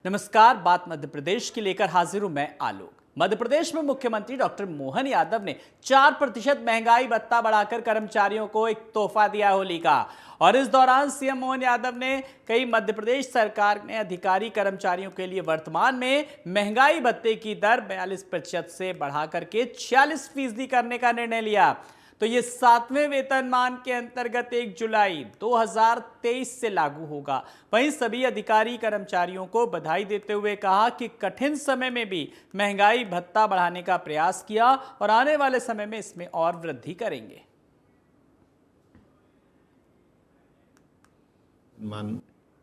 नमस्कार, बात मध्य प्रदेश की लेकर हाजिर हूं मैं आलोक। मध्य प्रदेश में मुख्यमंत्री डॉक्टर मोहन यादव ने 4% महंगाई भत्ता बढ़ाकर कर्मचारियों को एक तोहफा दिया होली का। और इस दौरान सीएम मोहन यादव ने कई मध्य प्रदेश सरकार ने अधिकारी कर्मचारियों के लिए वर्तमान में महंगाई भत्ते की दर 42% से बढ़ाकर के 46% करने का निर्णय लिया। तो ये 7वें वेतनमान के अंतर्गत 1 जुलाई 2023 से लागू होगा। वहीं सभी अधिकारी कर्मचारियों को बधाई देते हुए कहा कि कठिन समय में भी महंगाई भत्ता बढ़ाने का प्रयास किया और आने वाले समय में इसमें और वृद्धि करेंगे।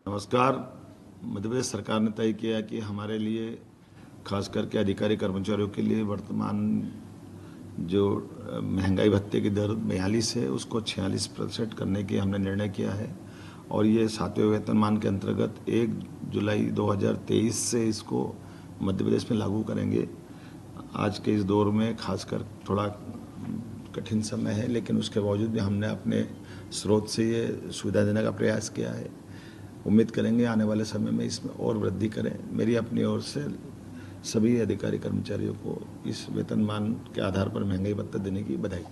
नमस्कार। मध्य प्रदेश सरकार ने तय किया कि हमारे लिए खास करके अधिकारी कर्मचारियों के लिए वर्तमान जो महंगाई भत्ते की दर 42 है उसको 46% करने की हमने निर्णय किया है और ये 7वें वेतनमान के अंतर्गत 1 जुलाई 2023 से इसको मध्य प्रदेश में लागू करेंगे। आज के इस दौर में खासकर थोड़ा कठिन समय है, लेकिन उसके बावजूद भी हमने अपने स्रोत से ये सुविधा देने का प्रयास किया है। उम्मीद करेंगे आने वाले समय में इसमें और वृद्धि करें। मेरी अपनी ओर से सभी अधिकारी कर्मचारियों को इस वेतनमान के आधार पर महंगाई भत्ता देने की बधाई।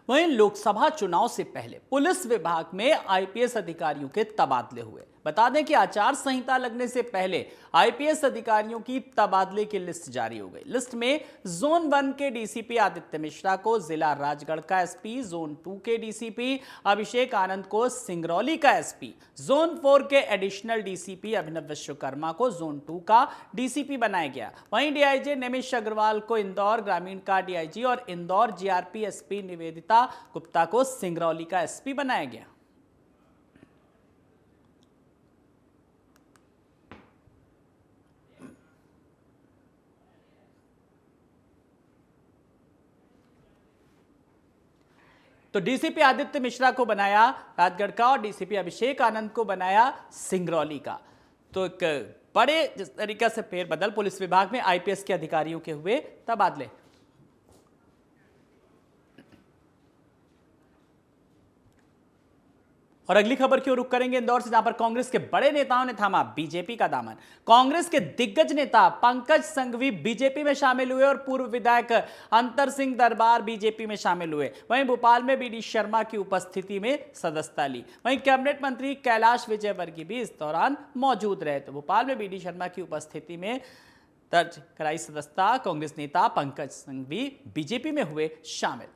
वहीं लोकसभा चुनाव से पहले पुलिस विभाग में आईपीएस अधिकारियों के तबादले हुए। बता दें कि आचार संहिता लगने से पहले आईपीएस अधिकारियों की तबादले की लिस्ट जारी हो गई। लिस्ट में जोन 1 के डीसीपी आदित्य मिश्रा को जिला राजगढ़ का एसपी, जोन 2 के डीसीपी अभिषेक आनंद को सिंगरौली का एसपी, जोन 4 के एडिशनल डीसीपी अभिनव विश्वकर्मा को जोन 2 का डीसीपी बनाया गया। वहीं डीआईजी निमिष अग्रवाल को इंदौर ग्रामीण का डीआईजी और इंदौर जीआरपी एसपी निवेदिता गुप्ता को सिंगरौली का एसपी बनाया गया। तो डीसीपी आदित्य मिश्रा को बनाया राजगढ़ का और डीसीपी अभिषेक आनंद को बनाया सिंगरौली का। तो एक बड़े जिस तरीके से फेरबदल पुलिस विभाग में आईपीएस के अधिकारियों के हुए तबादले। और अगली खबर की ओर रुख करेंगे इंदौर से, जहां पर कांग्रेस के बड़े नेताओं ने थामा बीजेपी का दामन। कांग्रेस के दिग्गज नेता पंकज संघवी बीजेपी में शामिल हुए और पूर्व विधायक अंतर सिंह दरबार बीजेपी में शामिल हुए। वहीं भोपाल में बीडी शर्मा की उपस्थिति में सदस्यता ली। वहीं कैबिनेट मंत्री कैलाश विजयवर्गीय भी इस दौरान मौजूद रहे। तो भोपाल में बीडी शर्मा की उपस्थिति में दर्ज कराई सदस्यता। कांग्रेस नेता पंकज संघवी बीजेपी में हुए शामिल।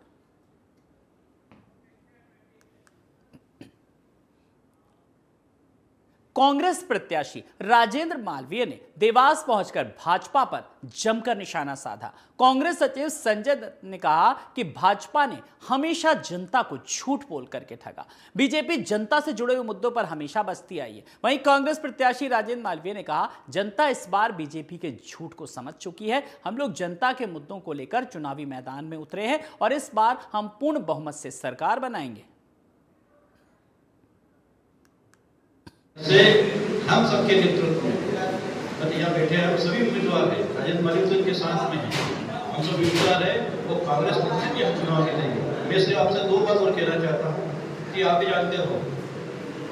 कांग्रेस प्रत्याशी राजेंद्र मालवीय ने देवास पहुंचकर भाजपा पर जमकर निशाना साधा। कांग्रेस सचिव संजय दत्त ने कहा कि भाजपा ने हमेशा जनता को झूठ बोल करके ठगा। बीजेपी जनता से जुड़े हुए मुद्दों पर हमेशा बचती आई है। वहीं कांग्रेस प्रत्याशी राजेंद्र मालवीय ने कहा, जनता इस बार बीजेपी के झूठ को समझ चुकी है। हम लोग जनता के मुद्दों को लेकर चुनावी मैदान में उतरे हैं और इस बार हम पूर्ण बहुमत से सरकार बनाएंगे। से हम सबके नेतृत्व में यहाँ बैठे हैं, सभी उम्मीदवार हैं। राजेंद्र मालिक तो इनके साथ में हैं। हम सब उम्मीदवार हैं, वो कांग्रेस निश्चित ही हम चुनाव लड़ेंगे। मैं से आपसे दो बात और कहना चाहता हूँ कि आप भी जानते हो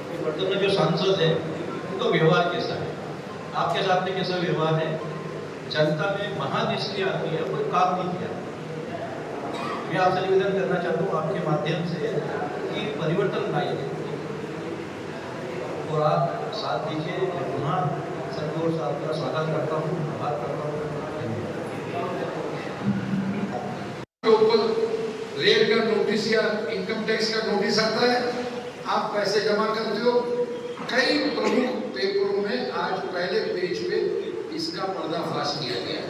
कि वर्तमान में जो सांसद है उनका व्यवहार कैसा है, आपके साथ में कैसा व्यवहार है। जनता में महानिष्क्रिय आदमी है, कोई काम नहीं किया। मैं आपसे निवेदन करना चाहता हूँ आपके माध्यम से कि परिवर्तन लाइए और आप साथ दीजिए। पुनः सबको आपका स्वागत करता हूँ, आभार करता हूँ। रेल का नोटिस या इनकम टैक्स का नोटिस आता है, आप पैसे जमा करते हो। कई प्रमुख पेपरों में आज पहले पेज पे इसका पर्दाफाश किया गया।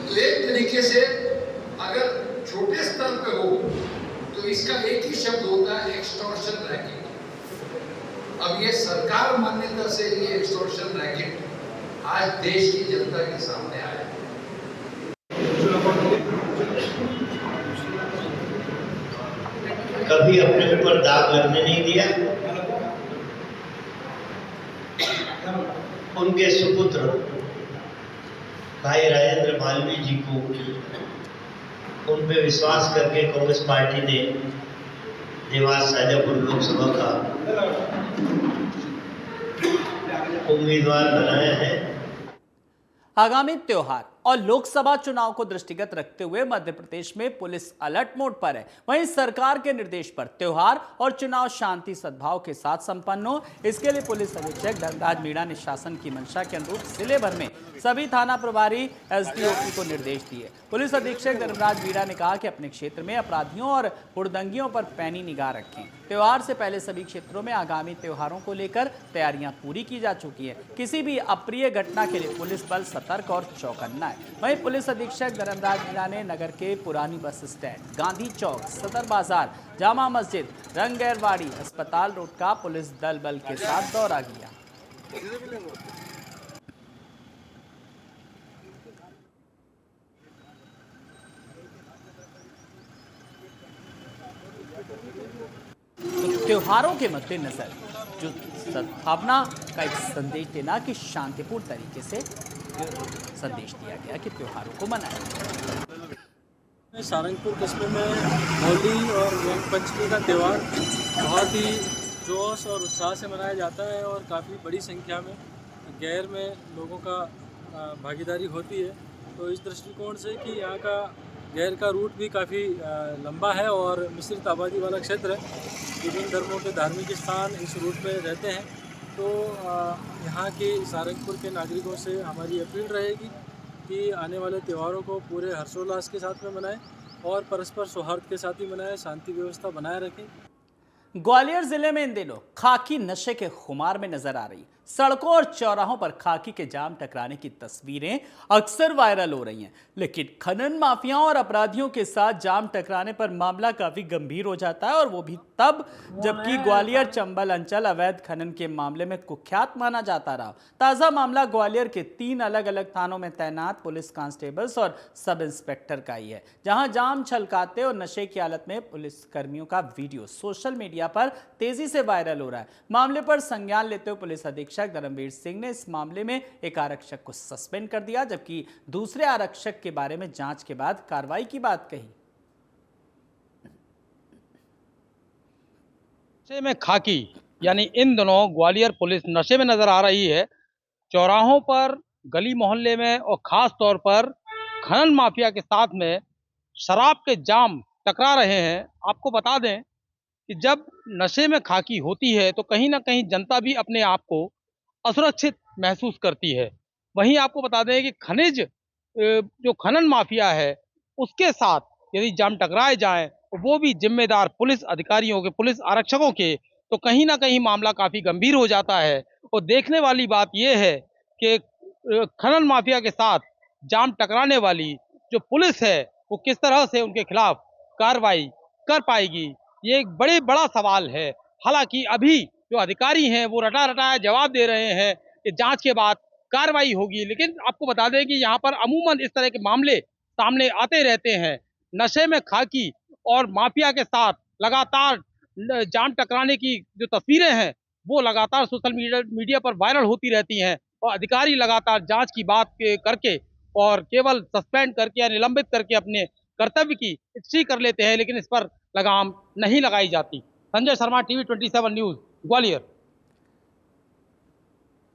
तो एक तरीके से अगर छोटे स्तर पे हो तो इसका एक ही शब्द होता है, एक्सटॉर्शन रैकेट। अब ये सरकार मान्यता से ये एक्सटॉर्शन रैकेट आज देश की जनता के सामने आया। कभी अपने ऊपर दाग लगने नहीं दिया। उनके सुपुत्र भाई राजेंद्र मालवीय जी को उन पे विश्वास करके कांग्रेस पार्टी ने देवास शाजापुर लोकसभा का उम्मीदवार बनाए हैं। आगामी त्योहार और लोकसभा चुनाव को दृष्टिगत रखते हुए मध्य प्रदेश में पुलिस अलर्ट मोड पर है। वहीं सरकार के निर्देश पर त्योहार और चुनाव शांति सद्भाव के साथ संपन्न हो, इसके लिए पुलिस अधीक्षक धर्मराज मीणा ने शासन की मंशा के अनुरूप जिले भर में सभी थाना प्रभारी एसडीओपी को निर्देश दिए। पुलिस अधीक्षक धर्मराज मीणा ने कहा कि अपने क्षेत्र में अपराधियों और हुड़दंगियों पर पैनी निगाह रखें। त्योहार से पहले सभी क्षेत्रों में आगामी त्योहारों को लेकर तैयारियां पूरी की जा चुकी है। किसी भी अप्रिय घटना के लिए पुलिस बल सतर्क और चौकन्ना है। वहीं पुलिस अधीक्षक धर्मराज मीणा ने नगर के पुरानी बस स्टैंड, गांधी चौक, सदर बाजार, जामा मस्जिद, रंगैरवाड़ी, अस्पताल रोड का पुलिस दल बल के साथ दौरा किया। तो त्योहारों के मद्देनजर जो सद्भावना का एक संदेश देना कि शांतिपूर्ण तरीके से संदेश दिया गया कि त्योहारों को मनाएं। सारंगपुर कस्बे में होली और रंग पंचमी का त्यौहार बहुत ही जोश और उत्साह से मनाया जाता है और काफ़ी बड़ी संख्या में गैर में लोगों का भागीदारी होती है। तो इस दृष्टिकोण से कि यहाँ का गैर का रूट भी काफ़ी लंबा है और मिश्रित आबादी वाला क्षेत्र है। विभिन्न धर्मों के धार्मिक स्थान इस रूट में रहते हैं। तो यहाँ के सारंगपुर के नागरिकों से हमारी अपील रहेगी कि आने वाले त्योहारों को पूरे हर्षोल्लास के साथ में मनाएं और परस्पर सौहार्द के साथ ही मनाएं, शांति व्यवस्था बनाए रखें। ग्वालियर जिले में इन दिनों खाकी नशे के खुमार में नजर आ रही। सड़कों और चौराहों पर खाकी के जाम टकराने की तस्वीरें अक्सर वायरल हो रही हैं, लेकिन खनन माफियाओं और अपराधियों के साथ जाम टकराने पर मामला काफी गंभीर हो जाता है, और वो भी तब जबकि ग्वालियर चंबल अंचल अवैध खनन के मामले में कुख्यात माना जाता रहा। ताजा मामला ग्वालियर के 3 अलग अलग थानों में तैनात पुलिस कांस्टेबल्स और सब इंस्पेक्टर का ही है, जहां जाम छलकाते और नशे की हालत में पुलिस कर्मियों का वीडियो सोशल मीडिया पर तेजी से वायरल हो रहा है। मामले पर संज्ञान लेते हुए पुलिस अधीक्षक धर्मवीर सिंह ने इस मामले में एक आरक्षक को सस्पेंड कर दिया, जबकि दूसरे आरक्षक के बारे में जांच के बाद कार्रवाई की बात कही। नशे में खाकी यानी इन दिनों ग्वालियर पुलिस नशे में नजर आ रही है। चौराहों पर, गली मोहल्ले में और खास तौर पर खनन माफिया के साथ में शराब के जाम टकरा रहे हैं। आपको बता दें कि जब नशे में खाकी होती है तो कहीं ना कहीं जनता भी अपने आप को असुरक्षित महसूस करती है। वहीं आपको बता दें कि खनिज जो खनन माफिया है उसके साथ यदि जाम टकराए जाएं तो वो भी जिम्मेदार पुलिस अधिकारियों के, पुलिस आरक्षकों के, तो कहीं ना कहीं मामला काफी गंभीर हो जाता है। और देखने वाली बात यह है कि खनन माफिया के साथ जाम टकराने वाली जो पुलिस है वो किस तरह से उनके खिलाफ कार्रवाई कर पाएगी, ये एक बड़ा सवाल है। हालांकि अभी जो अधिकारी हैं वो रटा रटाया जवाब दे रहे हैं कि जांच के बाद कार्रवाई होगी, लेकिन आपको बता दें कि यहाँ पर अमूमन इस तरह के मामले सामने आते रहते हैं। नशे में खाकी और माफिया के साथ लगातार जाम टकराने की जो तस्वीरें हैं वो लगातार सोशल मीडिया पर वायरल होती रहती हैं, और अधिकारी लगातार जांच की बात करके और केवल सस्पेंड करके या निलंबित करके अपने कर्तव्य की स्थिति कर लेते हैं, लेकिन इस पर लगाम नहीं लगाई जाती। Sanjay Sharma, TV 27 news, Gwalior.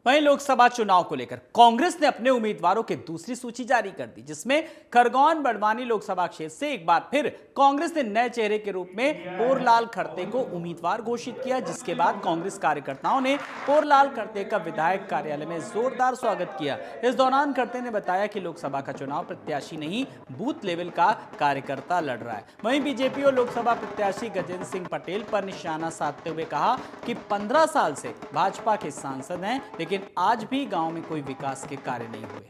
वहीं लोकसभा चुनाव को लेकर कांग्रेस ने अपने उम्मीदवारों की दूसरी सूची जारी कर दी, जिसमें खरगोन बड़वानी लोकसभा क्षेत्र से एक बार फिर कांग्रेस ने नए चेहरे के रूप में पोरलाल खड़ते को उम्मीदवार घोषित किया, जिसके बाद कांग्रेस कार्यकर्ताओं ने पोरलाल खड़ते का विधायक कार्यालय में जोरदार स्वागत किया। इस दौरान खड़ते ने बताया कि लोकसभा का चुनाव प्रत्याशी नहीं, बूथ लेवल का कार्यकर्ता लड़ रहा है। वहीं बीजेपी और लोकसभा प्रत्याशी गजेंद्र सिंह पटेल पर निशाना साधते हुए कहा कि 15 साल से भाजपा के सांसद हैं, लेकिन आज भी गांव में कोई विकास के कार्य नहीं हुए।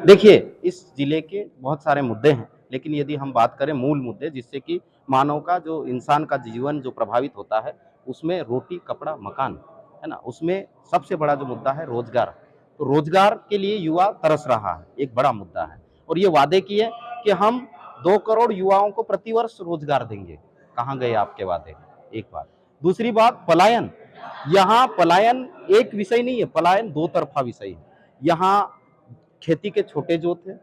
देखिए, इस जिले के बहुत सारे मुद्दे हैं, लेकिन यदि हम बात करें मूल मुद्दे जिससे कि मानव का, जो इंसान का जीवन जो प्रभावित होता है, उसमें रोटी, कपड़ा, मकान है ना, उसमें सबसे बड़ा जो मुद्दा है रोजगार। तो रोजगार के लिए युवा तरस रहा है, एक बड़ा मुद्दा है। और ये वादे किए कि हम 2 करोड़ युवाओं को प्रतिवर्ष रोजगार देंगे। कहाँ गए आपके वादे? एक बात। दूसरी बात, पलायन। यहाँ पलायन एक विषय नहीं है, पलायन 2 तरफा विषय है। यहाँ खेती के छोटे जोत है,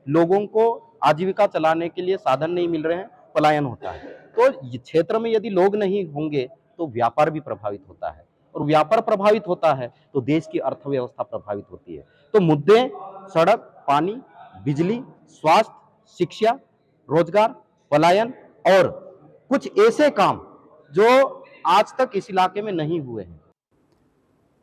लोगों को आजीविका चलाने के लिए साधन नहीं मिल रहे हैं, पलायन होता है। तो क्षेत्र में यदि लोग नहीं होंगे तो व्यापार भी प्रभावित होता है, और व्यापार प्रभावित होता है तो देश की अर्थव्यवस्था प्रभावित होती है। तो मुद्दे सड़क, पानी, बिजली, स्वास्थ्य, शिक्षा, रोजगार, पलायन और कुछ ऐसे काम जो आज तक इस इलाके में नहीं हुए हैं।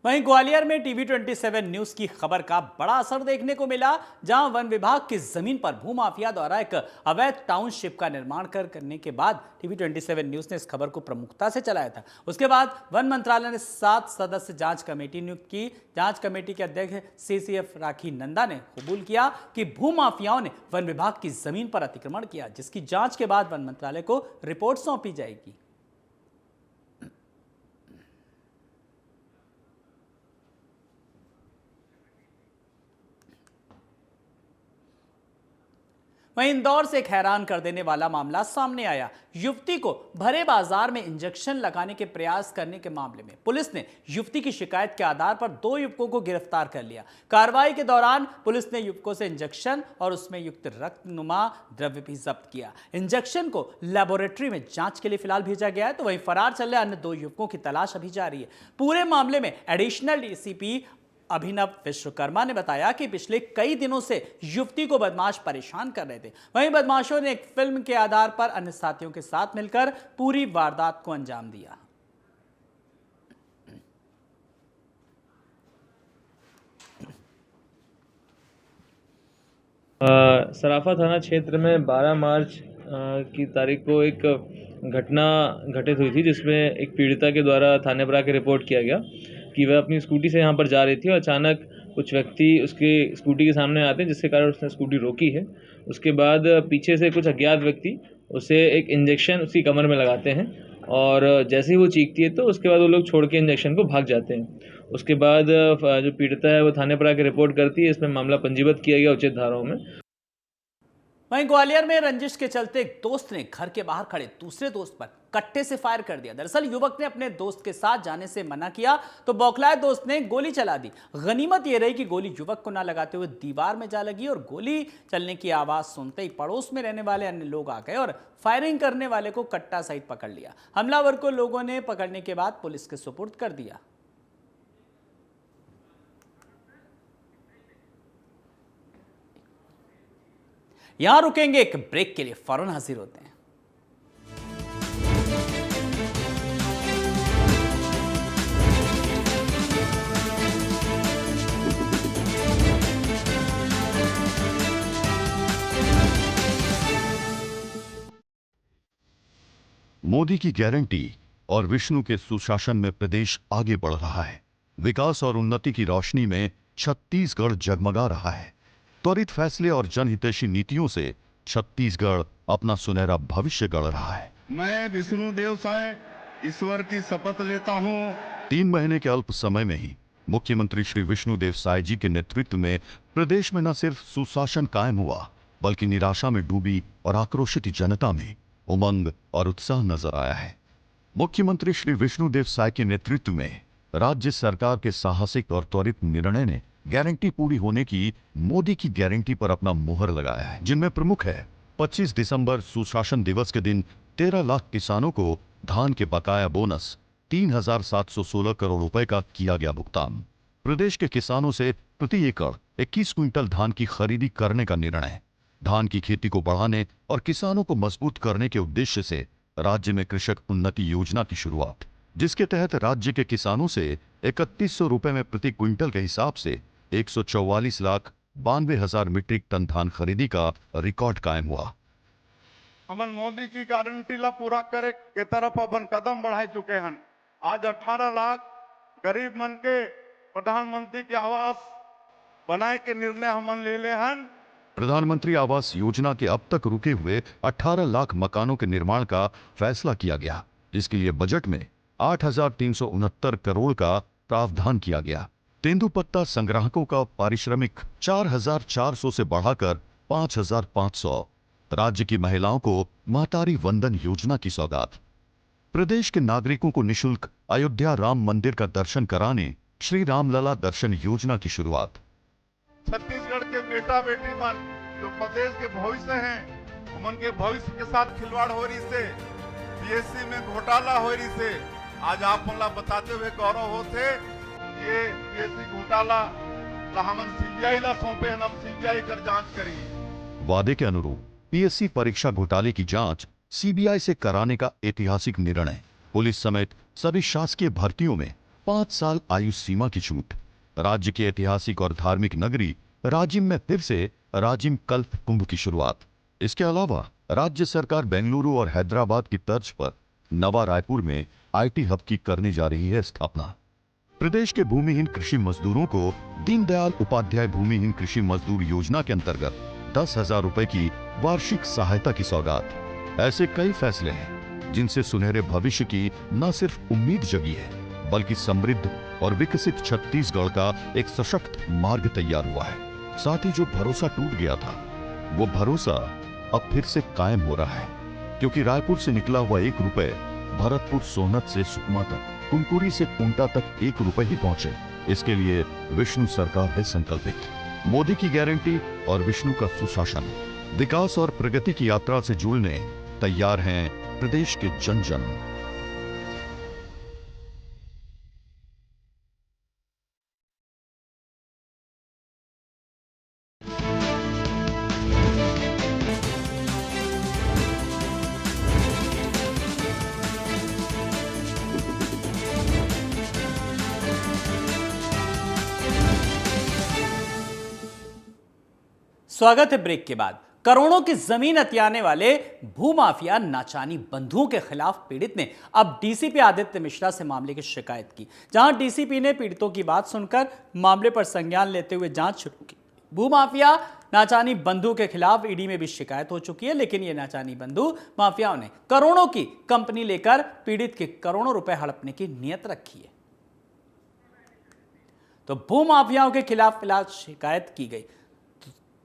वहीं ग्वालियर में टीवी 27 न्यूज की खबर का बड़ा असर देखने को मिला, जहां वन विभाग की जमीन पर भूमाफिया द्वारा एक अवैध टाउनशिप का निर्माण करने के बाद टीवी 27 न्यूज ने इस खबर को प्रमुखता से चलाया था। उसके बाद वन मंत्रालय ने 7 सदस्य जांच कमेटी नियुक्त की। जांच कमेटी के अध्यक्ष सीसीएफ राखी नंदा ने कबूल किया कि भूमाफियाओं ने वन विभाग की जमीन पर अतिक्रमण किया, जिसकी जांच के बाद वन मंत्रालय को रिपोर्ट सौंपी जाएगी। वहीं इंदौर से एक हैरान कर देने वाला मामला सामने आया। युवती को भरे बाजार में इंजेक्शन लगाने के प्रयास करने के मामले में पुलिस ने युवती की शिकायत के आधार पर 2 युवकों को गिरफ्तार कर लिया। कार्रवाई के दौरान पुलिस ने युवकों से इंजेक्शन और उसमें युक्त रक्तनुमा द्रव्य भी जब्त किया। इंजेक्शन को लेबोरेटरी में जांच के लिए फिलहाल भेजा गया है, तो वहीं फरार चल रहे अन्य 2 युवकों की तलाश अभी जारी है। पूरे मामले में एडिशनल डीसीपी अभिनव विश्वकर्मा ने बताया कि पिछले कई दिनों से युवती को बदमाश परेशान कर रहे थे। वहीं बदमाशों ने एक फिल्म के आधार पर अन्य साथियों के साथ मिलकर पूरी वारदात को अंजाम दिया। सराफा थाना क्षेत्र में 12 मार्च की तारीख को एक घटना घटित हुई थी, जिसमें एक पीड़िता के द्वारा थाने पर आकर रिपोर्ट किया गया कि वह अपनी स्कूटी से यहाँ पर जा रही थी और अचानक कुछ व्यक्ति उसके स्कूटी के सामने आते हैं, जिसके कारण उसने स्कूटी रोकी है। उसके बाद पीछे से कुछ अज्ञात व्यक्ति उसे एक इंजेक्शन उसकी कमर में लगाते हैं और जैसे ही वो चीखती है तो उसके बाद वो लोग छोड़ के इंजेक्शन को भाग जाते हैं। उसके बाद जो पीड़िता है वो थाने पर आकर रिपोर्ट करती है। इसमें मामला पंजीबद्ध किया गया उचित धाराओं में। वहीं ग्वालियर में रंजिश के चलते एक दोस्त ने घर के बाहर खड़े दूसरे दोस्त पर कट्टे से फायर कर दिया। दरअसल युवक ने अपने दोस्त के साथ जाने से मना किया तो बौखलाए दोस्त ने गोली चला दी। गनीमत यह रही कि गोली युवक को ना लगाते हुए दीवार में जा लगी और गोली चलने की आवाज सुनते ही पड़ोस में रहने वाले अन्य लोग आ गए और फायरिंग करने वाले को कट्टा सहित पकड़ लिया। हमलावर को लोगों ने पकड़ने के बाद पुलिस के सुपुर्द कर दिया। यहां रुकेंगे एक ब्रेक के लिए, फौरन हाजिर होते हैं। मोदी की गारंटी और विष्णु के सुशासन में प्रदेश आगे बढ़ रहा है। विकास और उन्नति की रोशनी में छत्तीसगढ़ जगमगा रहा है। त्वरित फैसले और जनहितैषी नीतियों से छत्तीसगढ़ अपना सुनहरा भविष्य गढ़ रहा है। मैं विष्णुदेव साय ईश्वर की शपथ लेता हूँ। 3 महीने के अल्प समय में ही मुख्यमंत्री श्री विष्णुदेव साय जी के नेतृत्व में प्रदेश में न सिर्फ सुशासन कायम हुआ, बल्कि निराशा में डूबी और आक्रोशित जनता में उमंग और उत्साह नजर आया है। मुख्यमंत्री श्री विष्णुदेव साय के नेतृत्व में राज्य सरकार के साहसिक और त्वरित निर्णय ने गारंटी पूरी होने की मोदी की गारंटी पर अपना मुहर लगाया है, जिनमें प्रमुख है 25 दिसंबर सुशासन दिवस के दिन 13 लाख किसानों को धान के बकाया बोनस 3,716 करोड़ रुपए का किया गया भुगतान। प्रदेश के किसानों से प्रति एकड़ 21 क्विंटल धान की खरीदी करने का निर्णय। धान की खेती को बढ़ाने और किसानों को मजबूत करने के उद्देश्य से राज्य में कृषक उन्नति योजना की शुरुआत, जिसके तहत राज्य के किसानों से 3100 रुपए में प्रति क्विंटल के हिसाब से 144,92,000 मीट्रिक टन धान खरीदी का रिकॉर्ड कायम हुआ। हमन मोदी की गारंटी ला पूरा करे के तरफ अपन कदम बढ़ाई चुके हैं। आज 18 लाख गरीब मन के प्रधानमंत्री की आवास बनाए के निर्णय हमन ले ले हैं। प्रधानमंत्री आवास योजना के अब तक रुके हुए 18 लाख मकानों के निर्माण का फैसला किया गया, जिसके लिए बजट में 8,369 करोड़ का प्रावधान किया गया। तेंदुपत्ता संग्राहकों का पारिश्रमिक 4,400 से बढ़ाकर 5,500। राज्य की महिलाओं को महतारी वंदन योजना की सौगात। प्रदेश के नागरिकों को निशुल्क अयोध्या राम मंदिर का दर्शन कराने श्री रामलला दर्शन योजना की शुरुआत। छत्तीसगढ़ के बेटा बेटी मन जो प्रदेश के भविष्य हैं, उनके भविष्य के साथ खिलवाड़ हो रही से, बीएससी में घोटाला हो रही से, आज आप मला बताते हुए गौरव होते ये पीएससी घोटाला हमन सीबीआई ला सौंपे हम सीबीआई कर जांच करी। वादे के अनुरूप पीएससी परीक्षा घोटाले की जांच सीबीआई से कराने का ऐतिहासिक निर्णय। पुलिस समेत सभी शासकीय भर्तियों में 5 साल आयु सीमा की छूट। राज्य की ऐतिहासिक और धार्मिक नगरी राजिम में फिर से राजिम कल्प कुंभ की शुरुआत। इसके अलावा राज्य सरकार बेंगलुरु और हैदराबाद की तर्ज पर नवा रायपुर में आईटी हब की करने जा रही है स्थापना। प्रदेश के भूमिहीन कृषि मजदूरों को दीनदयाल उपाध्याय भूमिहीन कृषि मजदूर योजना के अंतर्गत 10,000 रुपए की वार्षिक सहायता की सौगात। ऐसे कई फैसले हैं जिनसे सुनहरे भविष्य की न सिर्फ उम्मीद जगी है बल्कि समृद्ध और विकसित छत्तीसगढ़ का एक सशक्त मार्ग तैयार हुआ है। साथ ही जो भरोसा टूट गया था वो भरोसा अब फिर से कायम हो रहा है, क्योंकि रायपुर से निकला हुआ 1 रुपए भरतपुर सोहनत से सुकमा तक, कुनकुरी से कुंटा तक 1 रुपए ही पहुंचे। इसके लिए विष्णु सरकार है संकल्पित। मोदी की गारंटी और विष्णु का सुशासन, विकास और प्रगति की यात्रा से जुड़ने तैयार हैं प्रदेश के जन जन। स्वागत है ब्रेक के बाद। करोड़ों की जमीन अतियाने वाले भूमाफिया नाचानी बंधुओं के खिलाफ पीड़ित ने अब डीसीपी आदित्य मिश्रा से मामले की शिकायत की। जहां डीसीपी ने पीड़ितों की बात सुनकर मामले पर संज्ञान लेते हुए जांच शुरू की। भूमाफिया नाचानी बंधु के खिलाफ ईडी में भी शिकायत हो चुकी है, लेकिन ये नाचानी बंधु माफियाओं ने करोड़ों की कंपनी लेकर पीड़ित के करोड़ों रुपए हड़पने की नीयत रखी है। तो भूमाफियाओं के खिलाफ फिलहाल शिकायत की गई।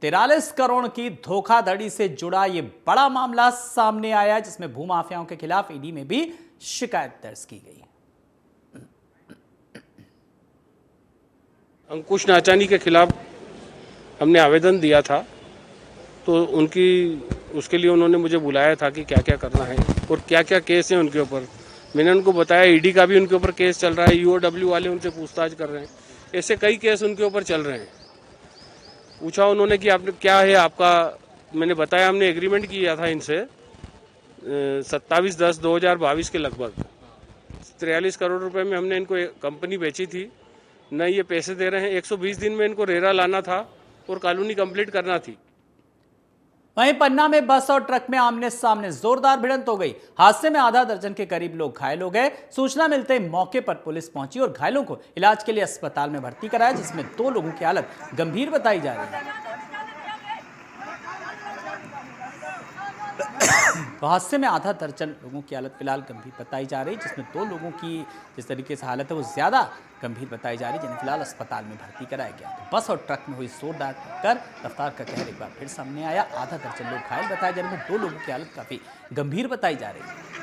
43 करोड़ की धोखाधड़ी से जुड़ा यह बड़ा मामला सामने आया, जिसमें भूमाफियाओं के खिलाफ ईडी में भी शिकायत दर्ज की गई। अंकुश नाचानी के खिलाफ हमने आवेदन दिया था, तो उसके लिए उन्होंने मुझे बुलाया था कि क्या क्या करना है और क्या क्या केस है उनके ऊपर। मैंने उनको बताया ईडी का भी उनके ऊपर केस चल रहा है, यूओडब्ल्यू वाले उनसे पूछताछ कर रहे हैं, ऐसे कई केस उनके ऊपर चल रहे हैं। पूछा उन्होंने कि आपने क्या है आपका, मैंने बताया हमने एग्रीमेंट किया था इनसे 27/10/2022 के लगभग 43 करोड़ रुपए में हमने इनको कंपनी बेची थी। न ये पैसे दे रहे हैं, 120 दिन में इनको रेरा लाना था और कॉलोनी कंप्लीट करना थी। वहीं पन्ना में बस और ट्रक में आमने सामने जोरदार भिड़ंत हो गई। हादसे में आधा दर्जन के करीब लोग घायल हो गए। सूचना मिलते ही मौके पर पुलिस पहुंची और घायलों को इलाज के लिए अस्पताल में भर्ती कराया, जिसमें 2 लोगों की हालत गंभीर बताई जा रही है। तो हादसे में आधा दर्जन लोगों की हालत फिलहाल गंभीर बताई जा रही है, जिसमें 2 लोगों की जिस तरीके से हालत है वो ज्यादा गंभीर बताई जा रही है, जिन्हें फिलहाल अस्पताल में भर्ती कराया गया। तो बस और ट्रक में हुई जोरदार टक्कर, रफ्तार का कहर एक बार फिर सामने आया। आधा दर्जन लोग घायल बताए जा रहे हैं, 2 लोगों की हालत काफी गंभीर बताई जा रही है।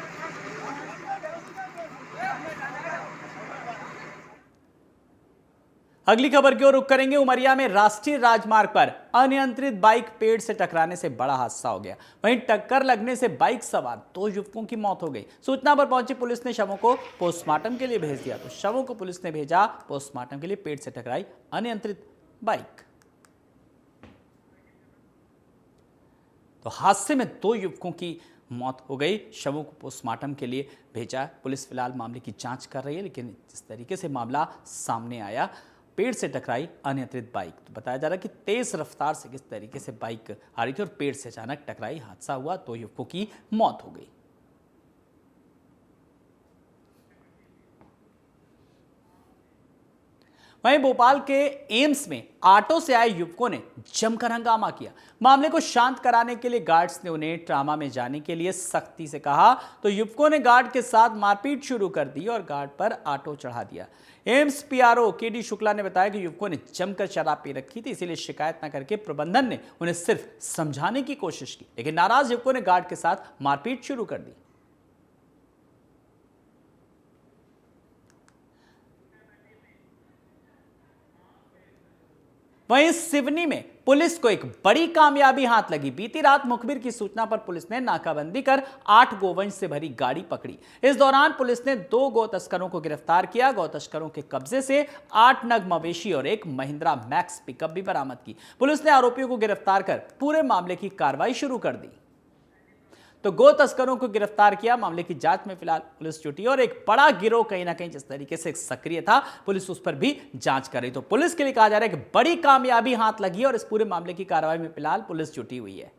अगली खबर की ओर रुख करेंगे। उमरिया में राष्ट्रीय राजमार्ग पर अनियंत्रित बाइक पेड़ से टकराने से बड़ा हादसा हो गया। वहीं टक्कर लगने से बाइक सवार 2 युवकों की मौत हो गई। सूचना पर पहुंची पुलिस ने शवों को पोस्टमार्टम के लिए भेज दिया। तो शवों को पुलिस ने भेजा पोस्टमार्टम के लिए। पेड़ से टकराई अनियंत्रित बाइक। तो हादसे में 2 युवकों की मौत हो गई। शवों को पोस्टमार्टम के लिए भेजा। पुलिस फिलहाल मामले की जांच कर रही है, लेकिन जिस तरीके से मामला सामने आया, पेड़ से टकराई अनियंत्रित बाइक। तो बताया जा रहा है कि तेज रफ्तार से किस तरीके से बाइक आ रही थी और पेड़ से अचानक टकराई, हादसा हुआ, 2 युवकों की मौत हो गई। वहीं भोपाल के एम्स में ऑटो से आए युवकों ने जमकर हंगामा किया। मामले को शांत कराने के लिए गार्ड्स ने उन्हें ट्रामा में जाने के लिए सख्ती से कहा, तो युवकों ने गार्ड के साथ मारपीट शुरू कर दी और गार्ड पर ऑटो चढ़ा दिया। एम्स पीआरओ केडी शुक्ला ने बताया कि युवकों ने जमकर शराब पी रखी थी, इसीलिए शिकायत न करके प्रबंधन ने उन्हें सिर्फ समझाने की कोशिश की, लेकिन नाराज युवकों ने गार्ड के साथ मारपीट शुरू कर दी। वहीं सिवनी में पुलिस को एक बड़ी कामयाबी हाथ लगी। बीती रात मुखबिर की सूचना पर पुलिस ने नाकाबंदी कर 8 गोवंश से भरी गाड़ी पकड़ी। इस दौरान पुलिस ने 2 गौ तस्करों को गिरफ्तार किया। गौ तस्करों के कब्जे से 8 नग मवेशी और एक महिंद्रा मैक्स पिकअप भी बरामद की। पुलिस ने आरोपियों को गिरफ्तार कर पूरे मामले की कार्रवाई शुरू कर दी। तो गो तस्करों को गिरफ्तार किया। मामले की जांच में फिलहाल पुलिस जुटी और एक बड़ा गिरोह कहीं ना कहीं जिस तरीके से सक्रिय था, पुलिस उस पर भी जांच कर रही। तो पुलिस के लिए कहा जा रहा है कि बड़ी कामयाबी हाथ लगी और इस पूरे मामले की कार्रवाई में फिलहाल पुलिस जुटी हुई है।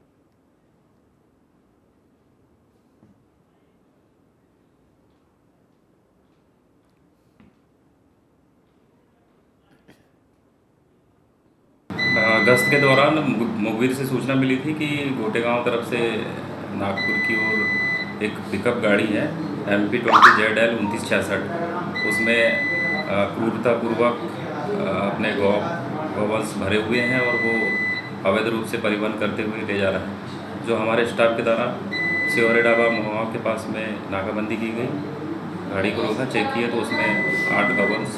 गश्त के दौरान मुखबिर से सूचना मिली थी कि गोटेगांव तरफ से नागपुर की ओर एक पिकअप गाड़ी है MP 20 ZL 2966, उसमें क्रूरतापूर्वक अपने गौवंश भरे हुए हैं और वो अवैध रूप से परिवहन करते हुए ले जा रहा है। जो हमारे स्टाफ के द्वारा सेवरे ढाबा महुआ के पास में नाकाबंदी की गई, गाड़ी को रोका, चेक किया तो उसमें 8 गौवंश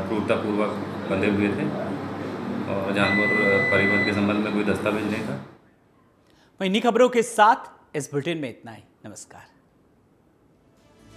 क्रूरतापूर्वक बंधे हुए थे और जानवर परिवहन के संबंध में कोई दस्तावेज नहीं था। वहीं इन्हीं खबरों के साथ इस बुलेटिन में इतना ही। नमस्कार।